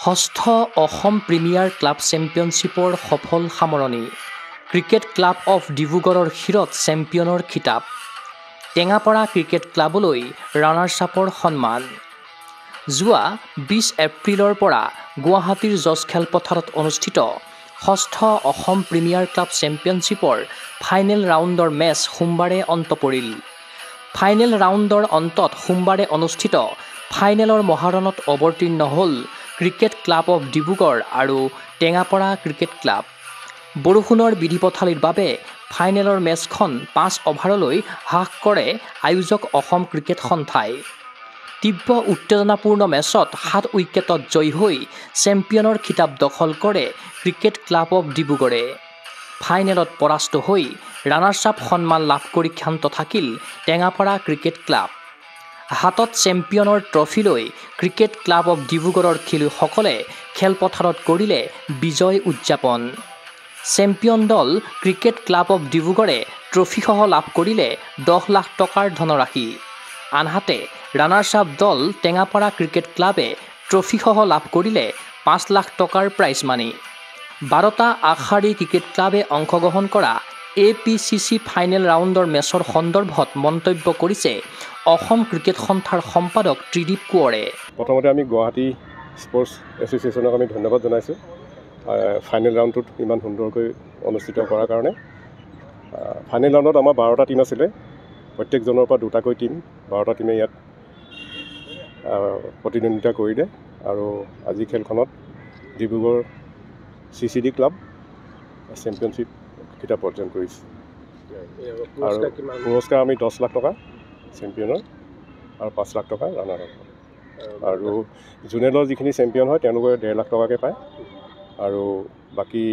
ষষ্ঠ Assam premier club চেম্পিয়নশ্বিপৰ সফল সামৰণি ক্ৰিকেট ক্লাব অফ ডিব্ৰুগড়ৰ শিৰত চেম্পিয়নৰ খিতাপ টেঙাপাৰা ক্ৰিকেট ক্লাবলৈ ৰানাৰ্ছ আপৰ সন্মান যোৱা 20 এপ্ৰিলৰ পৰা গুৱাহাটীৰ জজ খেলপথাৰত অনুষ্ঠিত ষষ্ঠ অসম প্ৰিমিয়াৰ ক্লাব চেম্পিয়নশ্বিপৰ ফাইনেল ৰাউণ্ডৰ মেচ সোমবাৰে অন্ত পৰিল ফাইনেল ৰাউণ্ডৰ অন্তত সোমবাৰে অনুষ্ঠিত ফাইনেলৰ মহাৰণত অৱতীৰ্ণ হ'ল ক্ৰিকেট ক্লাব অফ ডিব্ৰুগড় আৰু টেঙাপাৰা ক্ৰিকেট ক্লাব বৰষুণৰ বিধিপথালিৰ বাবে ফাইনেলৰ মেচখন 5 অভাৰলৈ হ্ৰাস কৰে আয়োজক অসম ক্ৰিকেট সন্থাই তীব্ৰ উত্তেজনাপূৰ্ণ মেচত 7 উইকেটত জয়ী হৈ চেম্পিয়নৰ খিতাপ দখল কৰে ক্ৰিকেট ক্লাব অফ ডিব্ৰুগড়ে ফাইনেলত পৰাস্ত হৈ ৰানাৰ্ছ আপ সন্মান লাভ কৰি ক্ষান্ত থাকিল টেঙাপাৰা ক্ৰিকেট ক্লাব হাতত চেম্পিয়নৰ ট্ৰফি লৈ ক্ৰিকেট ক্লাব অফ ডিব্ৰুগড়ৰ খেলুৱৈসকলে খেলপথাৰত কৰিলে বিজয় উদযাপন চেম্পিয়ন দল ক্ৰিকেট ক্লাব অফ ডিব্ৰুগড়ে ট্ৰফিসহ লাভ কৰিলে 10 লাখ টকাৰ ধনৰাশি আনহাতে ৰানাৰ্ছ আপ দল টেঙাপাৰা ক্ৰিকেট ক্লাবে ট্ৰফিসহ লাভ কৰিলে 5 লাখ টকাৰ প্ৰাইজ মানি 12টা আগশাৰী ক্ৰিকেট ক্লাবে অংশগ্ৰহণ কৰা APCC ফাইনেল ৰাউণ্ডৰ মেচৰ সন্দৰ্ভত মন্তব্য কৰিছে অসম ক্ৰিকেট সন্থাৰ সম্পাদক ত্ৰিদীপ কোঁৱৰে প্ৰথমতে আমি গুৱাহাটী স্পৰ্টছ এছ'চিয়েশ্যনক আমি ধন্যবাদ জনাইছোঁ ফাইনেল ৰাউণ্ডটোত ইমান সুন্দৰকৈ অনুষ্ঠিত কৰাৰ কাৰণে ফাইনেল ৰাউণ্ডত আমাৰ 12টা টিম আছিলে প্ৰত্যেকজনৰ পৰা দুটাকৈ টিম 12টা টিমে ইয়াত প্ৰতিদ্বন্দ্বিতা কৰিলে আৰু আজি খেলখনত ডিব্ৰুগড় CCD ক্লাব চেম্পিয়নশ্বিপ খিতাপ অৰ্জন কৰিছে আৰু পুৰস্কাৰ আমি 10 লাখ টকা চেম্পিয়নৰ আৰু 5 লাখ টকা ৰানাৰ আপ আৰু জুনিয়ৰৰ যিখিনি চেম্পিয়ন হয় তেওঁলোকে 1.5 লাখ টকাকৈ পায় আৰু বাকী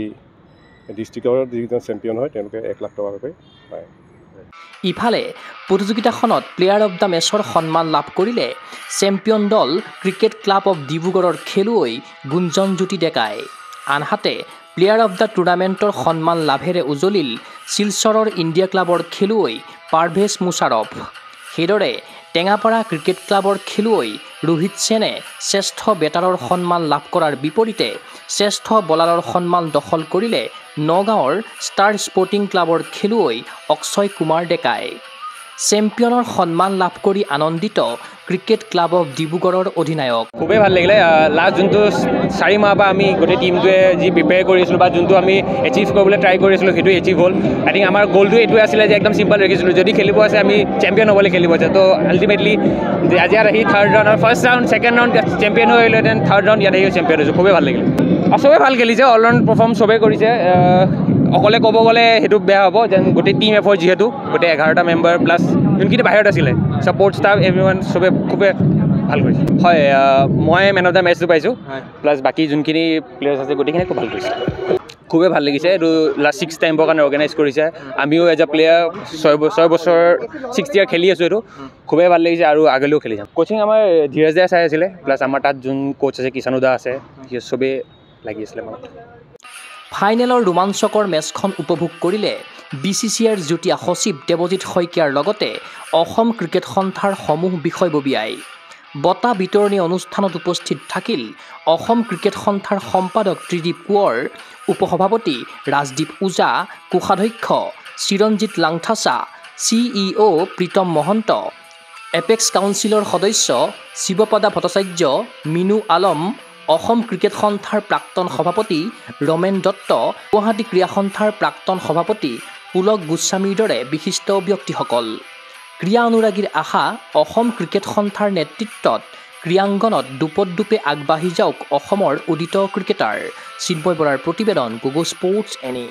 ডিষ্ট্ৰিক্টৰ যিজন চেম্পিয়ন হয় তেওঁলোকে 1 লাখ টকাকৈ পায় ইফালে প্ৰতিযোগিতাখনত প্লেয়াৰ অফ দ্য মেচৰ সন্মান লাভ কৰিলে চেম্পিয়ন দল ক্ৰিকেট ক্লাব অফ ডিব্ৰুগড়ৰ খেলুৱৈ গুঞ্জনজ্যোতি ডেকাই আনহাতে প্লেয়াৰ অফ দ্য টুৰ্ণামেণ্টৰ সন্মান লাভেৰে উজলিল শিলচৰৰ ইণ্ডিয়া ক্লাবৰ খেলুৱৈ পাৰভেজ মুছাৰফ সেইদৰে টেঙাপাৰা ক্ৰিকেট ক্লাবৰ খেলুৱৈ ৰোহিত সেনে শ্ৰেষ্ঠ বেটাৰৰ সন্মান লাভ কৰাৰ বিপৰীতে শ্ৰেষ্ঠ বলাৰৰ সন্মান দখল কৰিলে নগাঁৱৰ ষ্টাৰ স্পৰ্টিং ক্লাবৰ খেলুৱৈ অক্ষয় কুমাৰ ডেকাই চেম্পিয়নৰ সন্মান লাভ কৰি আনন্দিত ক্ৰিকেট ক্লাব অফ ডিব্ৰুগড়ৰ অধিনায়ক খুবেই ভাল লাগিলে লাষ্ট যোনটো 4 মাহ পৰা আমি গোটেই টিমটোৱে যি প্ৰিপেয়াৰ কৰিছিলোঁ বা যোনটো আমি এচিভ কৰিবলৈ ট্ৰাই কৰিছিলোঁ সেইটো এচিভ হ'ল আই থিংক আমাৰ গ'লটো এইটোৱে আছিলে যে একদম চিম্পল ৰাখিছিলোঁ যদি খেলিব আছে আমি চেম্পিয়ন হ'বলৈ খেলিব আছে তো আল্টিমেটলি আজি ইয়াত আহি থাৰ্ড ৰাউণ্ড আৰু first round second round champion হৈ আহিলোঁ দেন থাৰ্ড ৰাউণ্ড ইয়াত আহি চেম্পিয়ন হৈছোঁ খুবেই ভাল লাগিলে আৰু চবেই ভাল খেলিছে অল ৰাউণ্ড পাৰফৰ্ম চবেই কৰিছে অকলে ক'ব গ'লে সেইটো বেয়া হ'ব যেন গোটেই টিম এফৰ্ট যিহেতু গোটেই 11টা মেম্বাৰ প্লাছ যোনখিনি বাহিৰত আছিলে ছাপৰ্ট ষ্টাফ এভৰিৱান চবে খুবেই ভাল কৰিছে হয় মই মেন অফ দ্য মেচটো পাইছোঁ প্লাছ বাকী যোনখিনি প্লেয়াৰ্ছ আছে গোটেইখিনি খুব ভাল কৰিছে খুবেই ভাল লাগিছে এইটো লাষ্ট 6 টাইমৰ কাৰণে অৰ্গেনাইজ কৰিছে আমিও এজ এ প্লেয়াৰ 6 বছৰ 6 ইয়াৰ খেলি আছোঁ এইটো খুবেই ভাল লাগিছে আৰু আগলৈও খেলি যাম কোচিং আমাৰ ধীৰজ দাই চাই আছিলে প্লাছ আমাৰ তাত যোন কোচ আছে কিষাণু দা আছে চবেই লাগি আছিলে মানে ফাইনেলৰ ৰোমাঞ্চকৰ মেচখন উপভোগ কৰিলে BCCIৰ যুটীয়া সচিব দেৱজিৎ শইকীয়াৰ লগতে অসম ক্ৰিকেট সন্থাৰ সমূহ বিষয়ববীয়াই বঁটা বিতৰণী অনুষ্ঠানত উপস্থিত থাকিল অসম ক্ৰিকেট সন্থাৰ সম্পাদক ত্ৰিদীপ কোঁৱৰ উপসভাপতি ৰাজদীপ ওজা কোষাধ্যক্ষ চিৰঞ্জিত লাংথাচা CEO প্ৰীতম মহন্ত এপেক্স কাউন্সিলৰ সদস্য শিৱপদা ভট্টাচাৰ্য মিনু আলম অসম ক্ৰিকেট সন্থাৰ প্ৰাক্তন সভাপতি ৰমেন দত্ত গুৱাহাটী ক্ৰীড়া সন্থাৰ প্ৰাক্তন সভাপতি পুলক গোস্বামীৰ দৰে বিশিষ্ট ব্যক্তিসকল ক্ৰীড়া অনুৰাগীৰ আশা অসম ক্ৰিকেট সন্থাৰ নেতৃত্বত ক্ৰীড়াংগনত দুপদুপে আগবাঢ়ি যাওক অসমৰ উদিত ক্ৰিকেটাৰ চিন্ময় বৰাৰ প্ৰতিবেদন গুগল স্পৰ্টছ এনি